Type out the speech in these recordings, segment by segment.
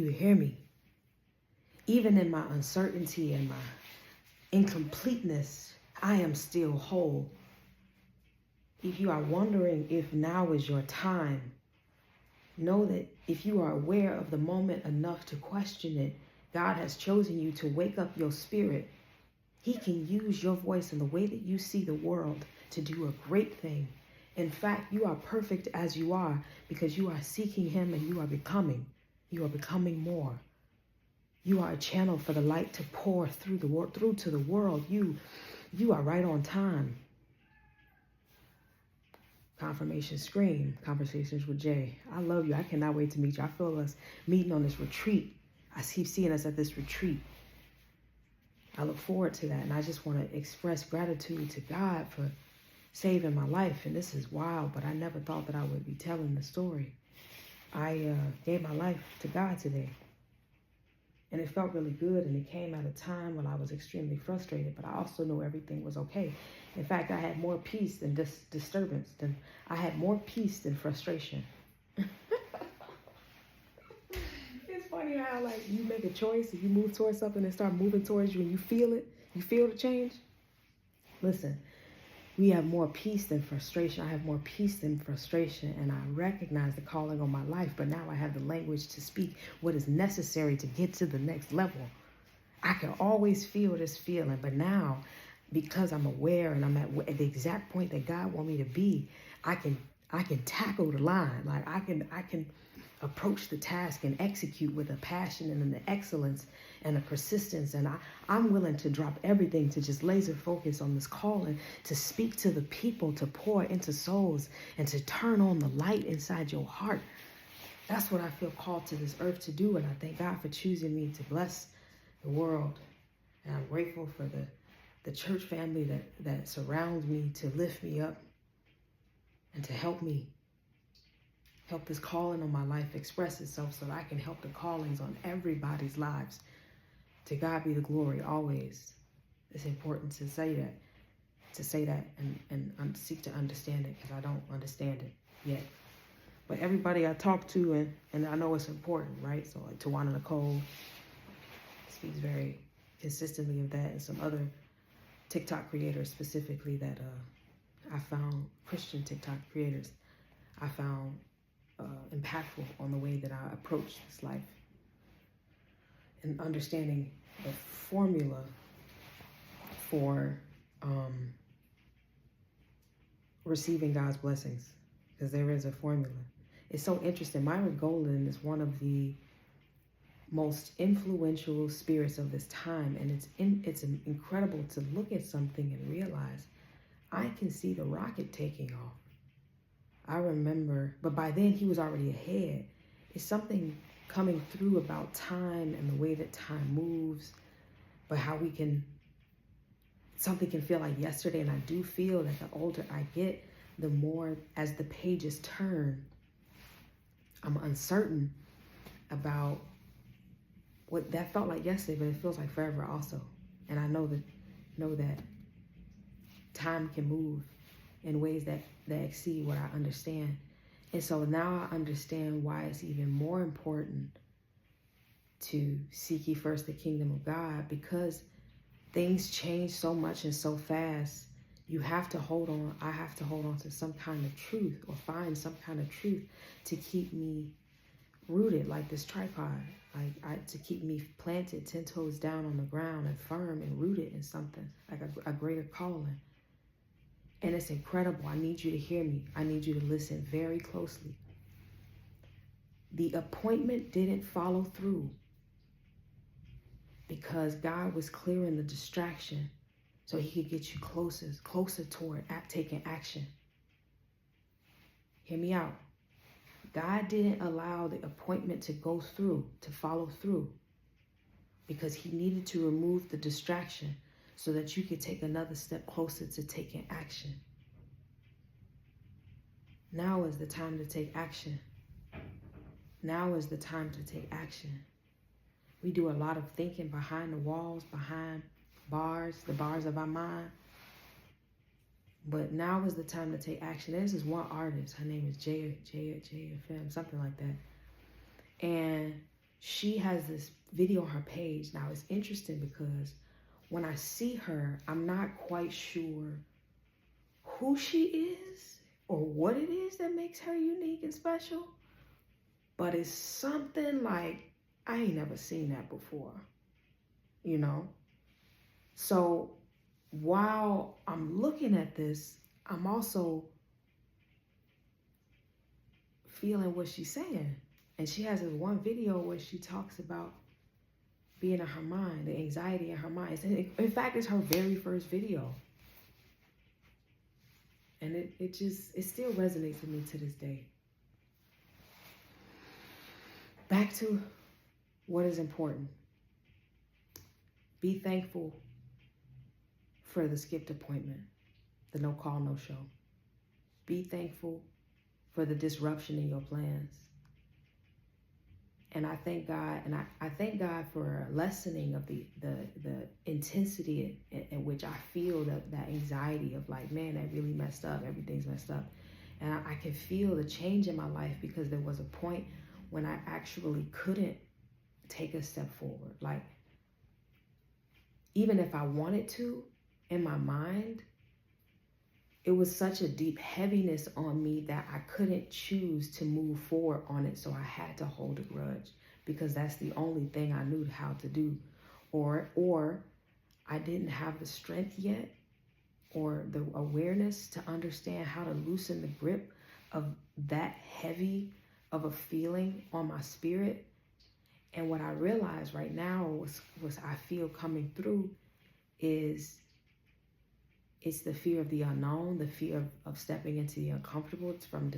You hear me? Even in my uncertainty and my incompleteness, I am still whole. If you are wondering if now is your time, know that if you are aware of the moment enough to question it, God has chosen you to wake up your spirit. He can use your voice and the way that you see the world to do a great thing. In fact, you are perfect as you are because you are seeking him and you are becoming. You are becoming more. You are a channel for the light to pour through to the world. You are right on time. Confirmation scream. Conversations with Jay. I love you. I cannot wait to meet you. I feel us meeting on this retreat. I keep seeing us at this retreat. I look forward to that. And I just want to express gratitude to God for saving my life. And this is wild, but I never thought that I would be telling the story. I gave my life to God today. And it felt really good, and it came at a time when I was extremely frustrated, but I also knew everything was okay. In fact, I had more peace than disturbance. I had more peace than frustration. It's funny how, like, you make a choice and you move towards something and start moving towards you and you feel it. You feel the change. Listen, we have more peace than frustration. I have more peace than frustration, and I recognize the calling on my life, but now I have the language to speak what is necessary to get to the next level. I can always feel this feeling, but now, because I'm aware and I'm at the exact point that God wants me to be, I can tackle the line. Like I can approach the task and execute with a passion and an excellence and a persistence. And I'm willing to drop everything to just laser focus on this calling, to speak to the people, to pour into souls, and to turn on the light inside your heart. That's what I feel called to this earth to do. And I thank God for choosing me to bless the world. And I'm grateful for the church family that surrounds me to lift me up and to help this calling on my life express itself so that I can help the callings on everybody's lives. To God be the glory always. It's important to say that and seek to understand it, because I don't understand it yet. But everybody I talk to, and I know it's important, right? So like Tawana Nicole speaks very consistently of that, and some other TikTok creators specifically that I found, Christian TikTok creators, I found impactful on the way that I approach this life, and understanding the formula for receiving God's blessings, because there is a formula. It's so interesting. Myra Golden is one of the most influential spirits of this time, and it's incredible to look at something and realize I can see the rocket taking off. I remember, but by then he was already ahead. It's something coming through about time and the way that time moves, but how something can feel like yesterday. And I do feel that the older I get, the more as the pages turn, I'm uncertain about what that felt like yesterday, but it feels like forever also. And I know that time can move in ways that exceed what I understand. And so now I understand why it's even more important to seek ye first the kingdom of God, because things change so much and so fast. You have to hold on. I have to hold on to some kind of truth, or find some kind of truth to keep me rooted, like this tripod, to keep me planted 10 toes down on the ground and firm and rooted in something, like a greater calling. And it's incredible. I need you to hear me. I need you to listen very closely. The appointment didn't follow through because God was clearing the distraction so he could get you closer toward taking action. Hear me out. God didn't allow the appointment to go through, to follow through, because he needed to remove the distraction so that you could take another step closer to taking action. Now is the time to take action. Now is the time to take action. We do a lot of thinking behind the walls, behind bars, the bars of our mind. But now is the time to take action. There's this one artist, her name is JFM, something like that. And she has this video on her page. Now it's interesting because when I see her, I'm not quite sure who she is or what it is that makes her unique and special, but it's something like, I ain't never seen that before, you know? So while I'm looking at this, I'm also feeling what she's saying. And she has this one video where she talks about being in her mind, the anxiety in her mind. And in fact, it's her very first video. And it still resonates with me to this day. Back to what is important. Be thankful for the skipped appointment, the no call, no show. Be thankful for the disruption in your plans. And I thank God, and I thank God for a lessening of the intensity in which I feel that anxiety of like, man, that really messed up. Everything's messed up. And I can feel the change in my life because there was a point when I actually couldn't take a step forward. Like, even if I wanted to, in my mind, it was such a deep heaviness on me that I couldn't choose to move forward on it. So I had to hold a grudge because that's the only thing I knew how to do. Or I didn't have the strength yet or the awareness to understand how to loosen the grip of that heavy of a feeling on my spirit. And what I realized right now was I feel coming through is it's the fear of the unknown, the fear of stepping into the uncomfortable. It's from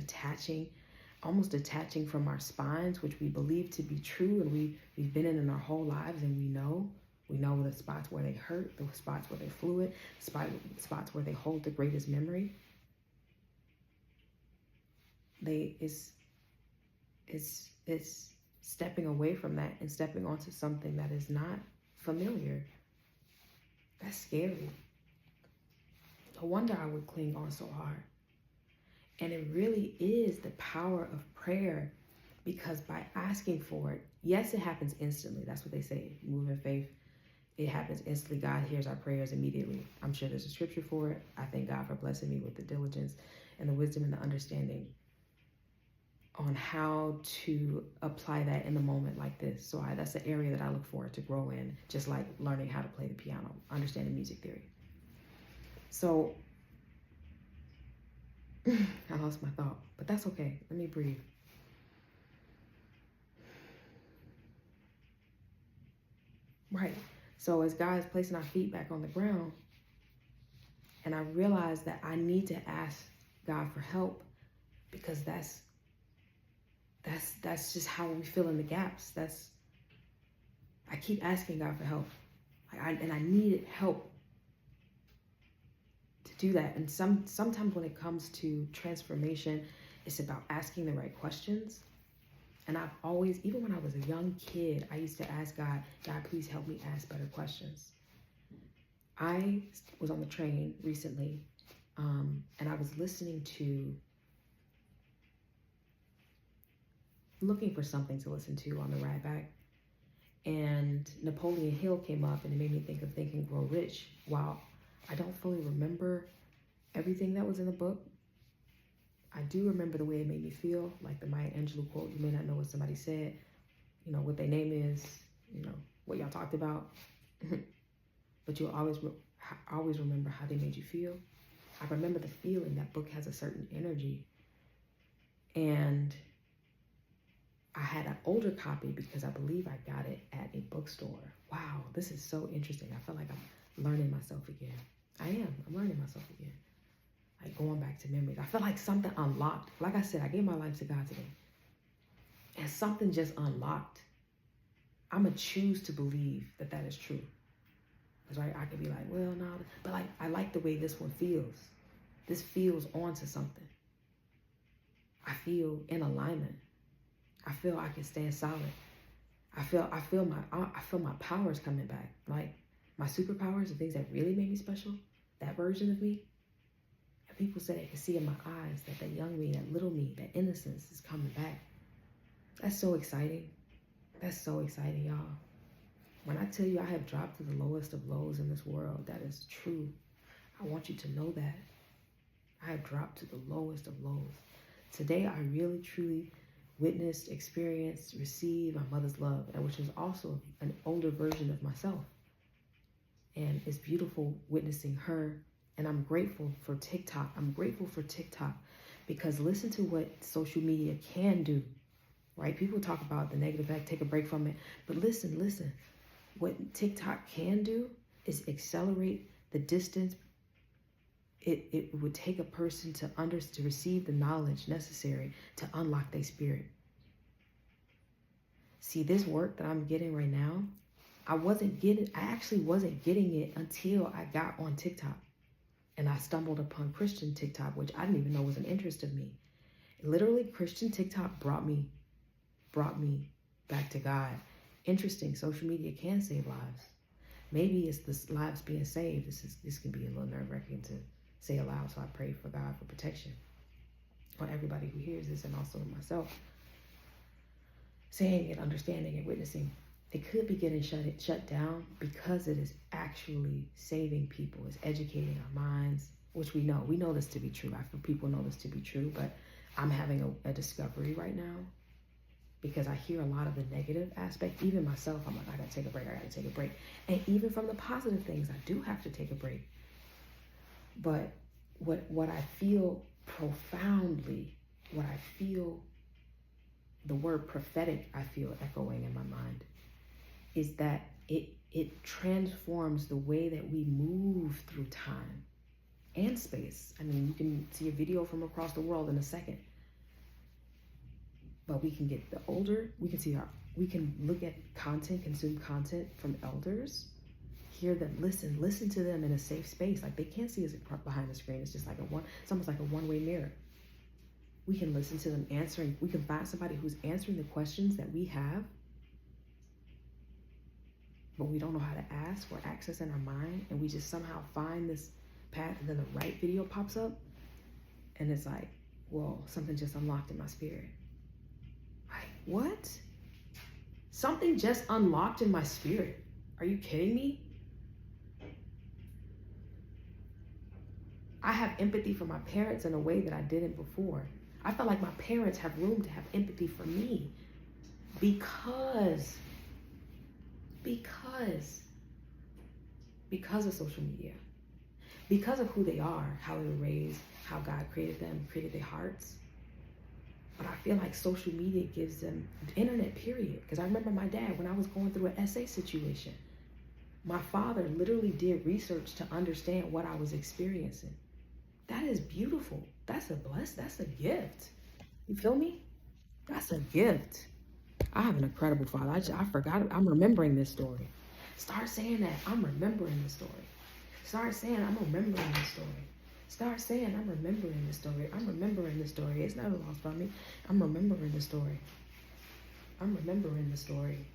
almost detaching from our spines, which we believe to be true, and we've been in our whole lives, and we know the spots where they hurt, the spots where they're fluid, spots where they hold the greatest memory. It's stepping away from that and stepping onto something that is not familiar. That's scary. No wonder I would cling on so hard. And it really is the power of prayer, because by asking for it, yes, it happens instantly. That's what they say. Move in faith. It happens instantly. God hears our prayers immediately. I'm sure there's a scripture for it. I thank God for blessing me with the diligence and the wisdom and the understanding on how to apply that in a moment like this. So that's the area that I look forward to grow in, just like learning how to play the piano, understanding music theory. So I lost my thought, but that's okay. Let me breathe. Right. So as God is placing our feet back on the ground, and I realized that I need to ask God for help, because that's just how we fill in the gaps. I keep asking God for help, and I needed help to do that. And sometimes when it comes to transformation, it's about asking the right questions. And I've always, even when I was a young kid, I used to ask God, please help me ask better questions. I was on the train recently, and I was looking for something to listen to on the ride back. And Napoleon Hill came up, and it made me think of Think and Grow Rich. While I don't fully remember everything that was in the book, I do remember the way it made me feel, like the Maya Angelou quote, you may not know what somebody said, what their name is, what y'all talked about, but you'll always remember how they made you feel. I remember the feeling. That book has a certain energy. And I had an older copy because I believe I got it at a bookstore. Wow, this is so interesting. I feel like I'm learning myself again. I'm learning myself again. Like going back to memories. I feel like something unlocked. Like I said, I gave my life to God today. And something just unlocked. I'm going to choose to believe that is true. Because right, I could be like, well, no. But like, I like the way this one feels. This feels onto something. I feel in alignment. I feel I can stand solid. I feel my powers coming back. Like my superpowers, the things that really made me special, that version of me. And people say they can see in my eyes that young me, that little me, that innocence is coming back. That's so exciting. That's so exciting, y'all. When I tell you I have dropped to the lowest of lows in this world, that is true. I want you to know that. I have dropped to the lowest of lows. Today, I really, truly witnessed, experienced, received my mother's love, which was also an older version of myself. And it's beautiful witnessing her. And I'm grateful for TikTok. I'm grateful for TikTok because listen to what social media can do, right? People talk about the negative effect, take a break from it. But listen. What TikTok can do is accelerate the distance. It would take a person to receive the knowledge necessary to unlock their spirit. See, this work that I'm getting right now, I actually wasn't getting it until I got on TikTok. And I stumbled upon Christian TikTok, which I didn't even know was an interest of me. Literally, Christian TikTok brought me back to God. Interesting, social media can save lives. Maybe it's the lives being saved. This can be a little nerve-wracking to say aloud, so I pray for God for protection on everybody who hears this and also myself. Saying it, understanding it, witnessing. It could be getting shut down because it is actually saving people. It's educating our minds, which we know. We know this to be true. I feel people know this to be true, but I'm having a discovery right now because I hear a lot of the negative aspect. Even myself, I'm like, I gotta take a break. And even from the positive things, I do have to take a break. But what I feel profoundly, the word prophetic, I feel echoing in my mind, is that it transforms the way that we move through time and space. I mean, you can see a video from across the world in a second. But we can get the older, we can look at content, consume content from elders, hear them, listen to them in a safe space. Like they can't see us behind the screen. It's just like it's almost like a one-way mirror. We can listen to them answering. We can find somebody who's answering the questions that we have, but we don't know how to ask. We're accessing our mind, and we just somehow find this path, and then the right video pops up, and it's like, whoa, something just unlocked in my spirit. Like, what? Something just unlocked in my spirit. Are you kidding me? I have empathy for my parents in a way that I didn't before. I feel like my parents have room to have empathy for me because of social media, because of who they are, how they were raised, how God created them, created their hearts. But I feel like social media gives them, internet period, because I remember my dad, when I was going through an essay situation, my father literally did research to understand what I was experiencing. That is beautiful. That's a blessing. That's a gift. You feel me? That's a gift. I have an incredible father. I forgot. I'm remembering this story. Start saying that. I'm remembering the story. Start saying I'm remembering the story. Start saying I'm remembering the story. I'm remembering the story. It's not a loss from me. I'm remembering the story. I'm remembering the story.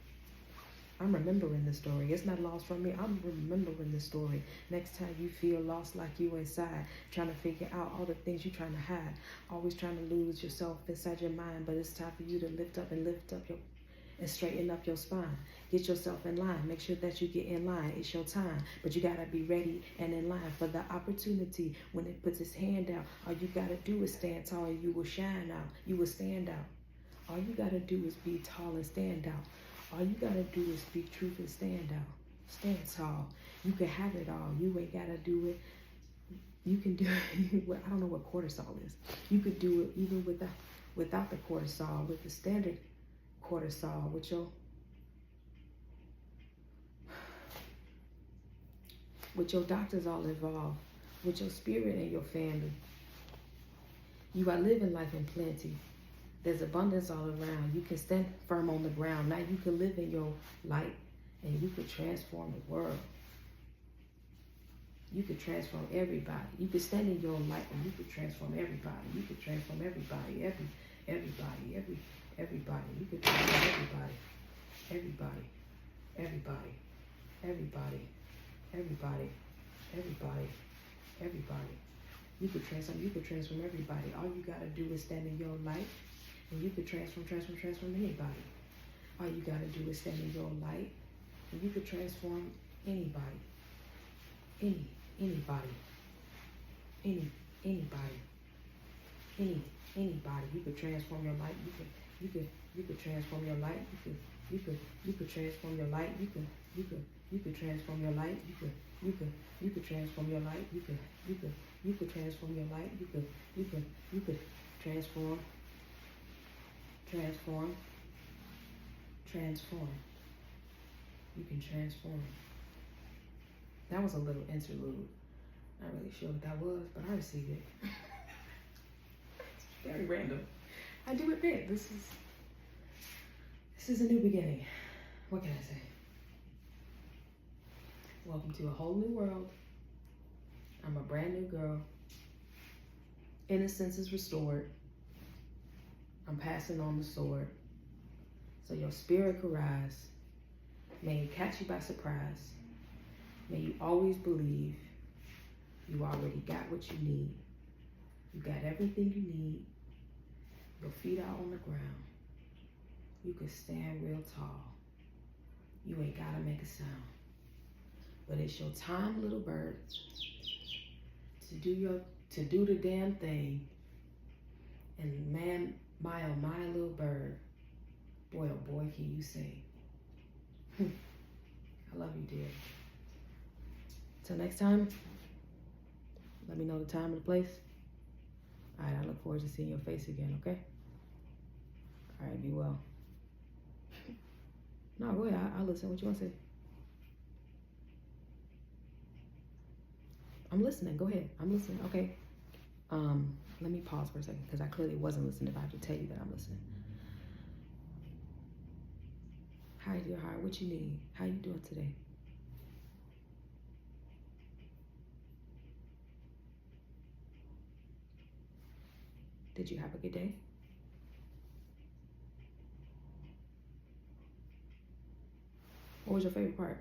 I'm remembering the story. It's not lost from me. I'm remembering the story. Next time you feel lost like you inside, trying to figure out all the things you're trying to hide, always trying to lose yourself inside your mind, but it's time for you to lift up and straighten up your spine. Get yourself in line. Make sure that you get in line. It's your time, but you got to be ready and in line for the opportunity. When it puts its hand out, all you got to do is stand tall and you will shine out. You will stand out. All you got to do is be tall and stand out. All you got to do is speak truth and stand out. Stand tall. You can have it all. You ain't got to do it. You can do it. I don't know what cortisol is. You could do it even without the cortisol, with the standard cortisol, with your doctors all involved, with your spirit and your family. You are living life in plenty. There's abundance all around. You can stand firm on the ground. Now you can live in your light and you can transform the world. You can transform everybody. You can stand in your light and you can transform everybody. You can transform everybody. Everybody. You can transform everybody. Everybody. You could transform everybody. All you gotta do is stand in your light, and you could transform anybody. All you gotta do is stand in your light, and you could transform anybody. Anybody. Anybody. Anybody. You could transform your light. You could transform your light. You could transform your light. You could transform your light. You could transform your light. You could transform your light. You could transform. You can transform. That was a little interlude. Not really sure what that was, but I received it. Very random. I do admit this is a new beginning. What can I say? Welcome to a whole new world. I'm a brand new girl. Innocence is restored. I'm passing on the sword. So your spirit could rise. May it catch you by surprise. May you always believe you already got what you need. You got everything you need. Your feet out on the ground. You can stand real tall. You ain't gotta make a sound. But it's your time, little bird, to do the damn thing. And man, my oh my little bird, boy oh boy can you sing. I love you, dear. Till next time, let me know the time and the place. All right, I look forward to seeing your face again, okay? All right, be well. No, go ahead. I'll listen. What you want to say? I'm listening. Go ahead. I'm listening. Okay. Let me pause for a second because I clearly wasn't listening if I have to tell you that I'm listening. Hi, dear heart. What you need? How you doing today? Did you have a good day? What was your favorite part?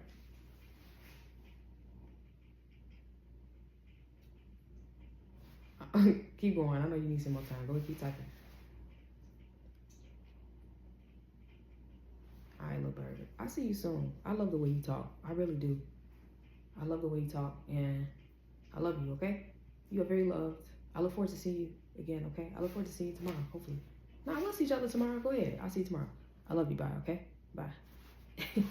Keep going. I know you need some more time. Go ahead, keep typing. All right, little bird. I'll see you soon. I love the way you talk. I really do. I love the way you talk, and I love you, okay? You are very loved. I look forward to seeing you again, okay? I look forward to seeing you tomorrow, hopefully. No, we'll see each other tomorrow. Go ahead. I'll see you tomorrow. I love you. Bye, okay? Bye.